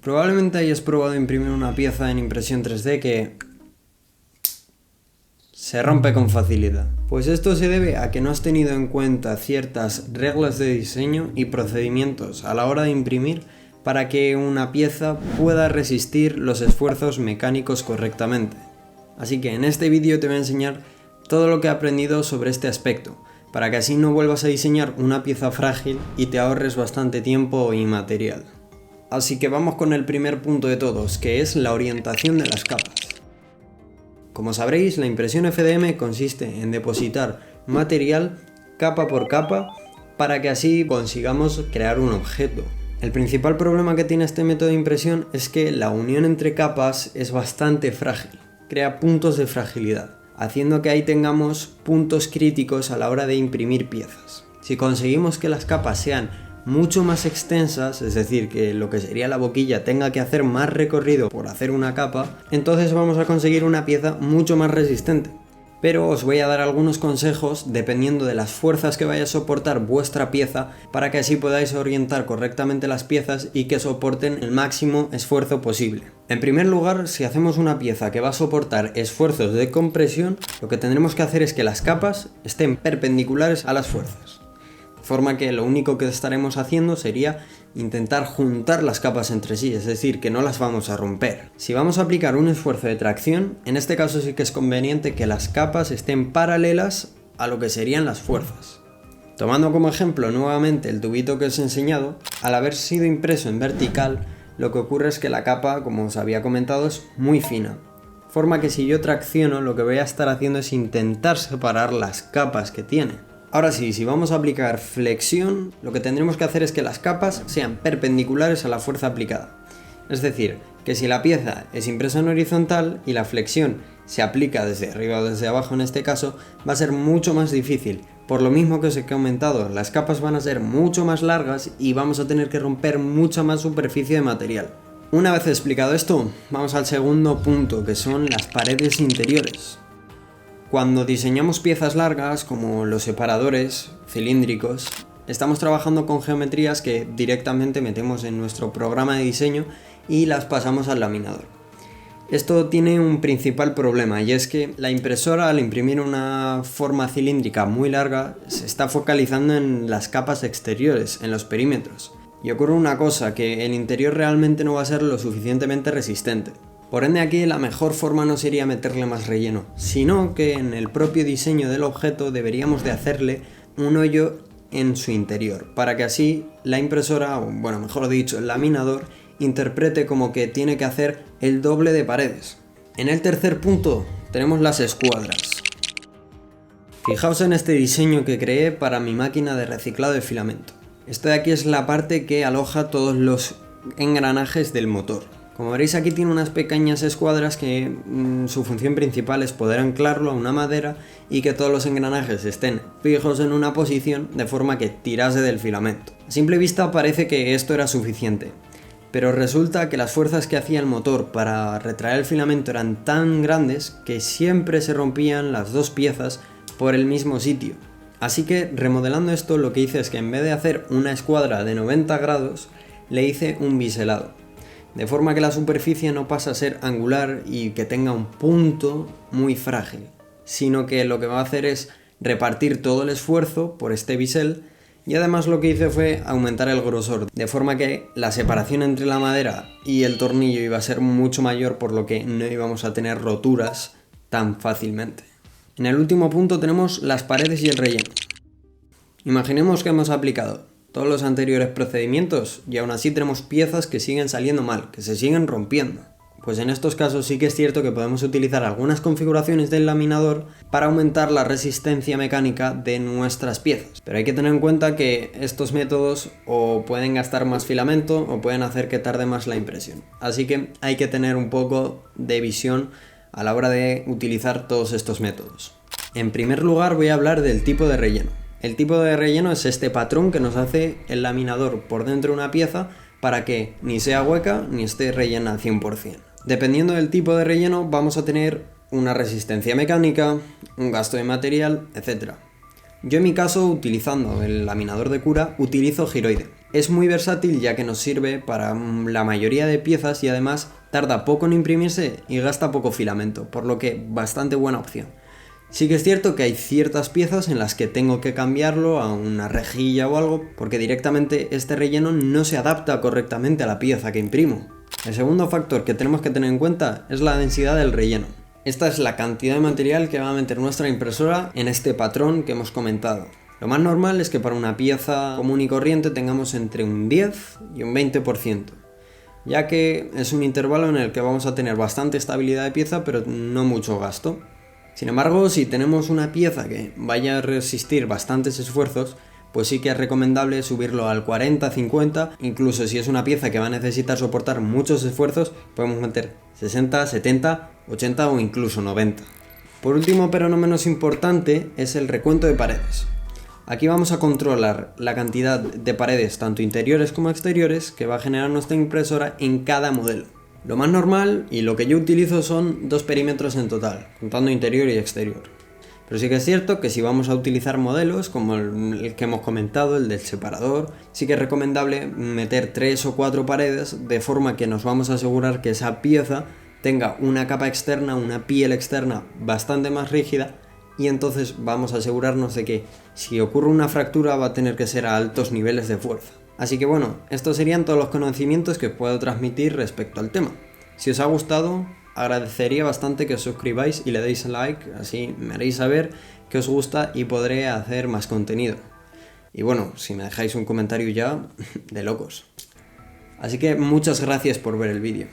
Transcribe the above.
Probablemente hayas probado imprimir una pieza en impresión 3D que se rompe con facilidad. Pues esto se debe a que no has tenido en cuenta ciertas reglas de diseño y procedimientos a la hora de imprimir para que una pieza pueda resistir los esfuerzos mecánicos correctamente. Así que en este vídeo te voy a enseñar todo lo que he aprendido sobre este aspecto, para que así no vuelvas a diseñar una pieza frágil y te ahorres bastante tiempo y material. Así que vamos con el primer punto de todos, que es la orientación de las capas. Como sabréis, la impresión FDM consiste en depositar material capa por capa para que así consigamos crear un objeto. El principal problema que tiene este método de impresión es que la unión entre capas es bastante frágil, crea puntos de fragilidad, haciendo que ahí tengamos puntos críticos a la hora de imprimir piezas. Si conseguimos que las capas sean mucho más extensas, es decir, que lo que sería la boquilla tenga que hacer más recorrido por hacer una capa, entonces vamos a conseguir una pieza mucho más resistente. Pero os voy a dar algunos consejos dependiendo de las fuerzas que vaya a soportar vuestra pieza para que así podáis orientar correctamente las piezas y que soporten el máximo esfuerzo posible. En primer lugar, si hacemos una pieza que va a soportar esfuerzos de compresión, lo que tendremos que hacer es que las capas estén perpendiculares a las fuerzas. De forma que lo único que estaremos haciendo sería intentar juntar las capas entre sí, es decir, que no las vamos a romper. Si vamos a aplicar un esfuerzo de tracción, en este caso sí que es conveniente que las capas estén paralelas a lo que serían las fuerzas. Tomando como ejemplo nuevamente el tubito que os he enseñado, al haber sido impreso en vertical, lo que ocurre es que la capa, como os había comentado, es muy fina. De forma que si yo tracciono, lo que voy a estar haciendo es intentar separar las capas que tiene. Ahora sí, si vamos a aplicar flexión, lo que tendremos que hacer es que las capas sean perpendiculares a la fuerza aplicada. Es decir, que si la pieza es impresa en horizontal y la flexión se aplica desde arriba o desde abajo en este caso, va a ser mucho más difícil. Por lo mismo que os he comentado, las capas van a ser mucho más largas y vamos a tener que romper mucha más superficie de material. Una vez explicado esto, vamos al segundo punto, que son las paredes interiores. Cuando diseñamos piezas largas, como los separadores cilíndricos, estamos trabajando con geometrías que directamente metemos en nuestro programa de diseño y las pasamos al laminador. Esto tiene un principal problema, y es que la impresora, al imprimir una forma cilíndrica muy larga, se está focalizando en las capas exteriores, en los perímetros. Y ocurre una cosa, que el interior realmente no va a ser lo suficientemente resistente. Por ende, aquí la mejor forma no sería meterle más relleno, sino que en el propio diseño del objeto deberíamos de hacerle un hoyo en su interior, para que así la impresora, o bueno, mejor dicho, el laminador, interprete como que tiene que hacer el doble de paredes. En el tercer punto tenemos las escuadras. Fijaos en este diseño que creé para mi máquina de reciclado de filamento. Esta de aquí es la parte que aloja todos los engranajes del motor. Como veréis, aquí tiene unas pequeñas escuadras que su función principal es poder anclarlo a una madera y que todos los engranajes estén fijos en una posición de forma que tirase del filamento. A simple vista parece que esto era suficiente, pero resulta que las fuerzas que hacía el motor para retraer el filamento eran tan grandes que siempre se rompían las dos piezas por el mismo sitio. Así que remodelando esto, lo que hice es que en vez de hacer una escuadra de 90 grados, le hice un biselado. De forma que la superficie no pasa a ser angular y que tenga un punto muy frágil, sino que lo que va a hacer es repartir todo el esfuerzo por este bisel, y además lo que hice fue aumentar el grosor, de forma que la separación entre la madera y el tornillo iba a ser mucho mayor, por lo que no íbamos a tener roturas tan fácilmente. En el último punto tenemos las paredes y el relleno. Imaginemos que hemos aplicado todos los anteriores procedimientos y aún así tenemos piezas que siguen saliendo mal, que se siguen rompiendo. Pues en estos casos sí que es cierto que podemos utilizar algunas configuraciones del laminador para aumentar la resistencia mecánica de nuestras piezas. Pero hay que tener en cuenta que estos métodos o pueden gastar más filamento o pueden hacer que tarde más la impresión. Así que hay que tener un poco de visión a la hora de utilizar todos estos métodos. En primer lugar voy a hablar del tipo de relleno. El tipo de relleno es este patrón que nos hace el laminador por dentro de una pieza para que ni sea hueca ni esté rellena al 100%. Dependiendo del tipo de relleno vamos a tener una resistencia mecánica, un gasto de material, etc. Yo en mi caso, utilizando el laminador de Cura, utilizo giroide. Es muy versátil ya que nos sirve para la mayoría de piezas y además tarda poco en imprimirse y gasta poco filamento, por lo que bastante buena opción. Sí que es cierto que hay ciertas piezas en las que tengo que cambiarlo a una rejilla o algo, porque directamente este relleno no se adapta correctamente a la pieza que imprimo. El segundo factor que tenemos que tener en cuenta es la densidad del relleno. Esta es la cantidad de material que va a meter nuestra impresora en este patrón que hemos comentado. Lo más normal es que para una pieza común y corriente tengamos entre un 10 y un 20%, ya que es un intervalo en el que vamos a tener bastante estabilidad de pieza pero no mucho gasto. Sin embargo, si tenemos una pieza que vaya a resistir bastantes esfuerzos, pues sí que es recomendable subirlo al 40, 50, incluso si es una pieza que va a necesitar soportar muchos esfuerzos, podemos meter 60, 70, 80 o incluso 90. Por último, pero no menos importante, es el recuento de paredes. Aquí vamos a controlar la cantidad de paredes, tanto interiores como exteriores, que va a generar nuestra impresora en cada modelo. Lo más normal y lo que yo utilizo son 2 perímetros en total, contando interior y exterior. Pero sí que es cierto que si vamos a utilizar modelos como el que hemos comentado, el del separador, sí que es recomendable meter 3 o 4 paredes de forma que nos vamos a asegurar que esa pieza tenga una capa externa, una piel externa bastante más rígida, y entonces vamos a asegurarnos de que si ocurre una fractura va a tener que ser a altos niveles de fuerza. Así que bueno, estos serían todos los conocimientos que os puedo transmitir respecto al tema. Si os ha gustado, agradecería bastante que os suscribáis y le deis like, así me haréis saber que os gusta y podré hacer más contenido. Y bueno, si me dejáis un comentario ya, de locos. Así que muchas gracias por ver el vídeo.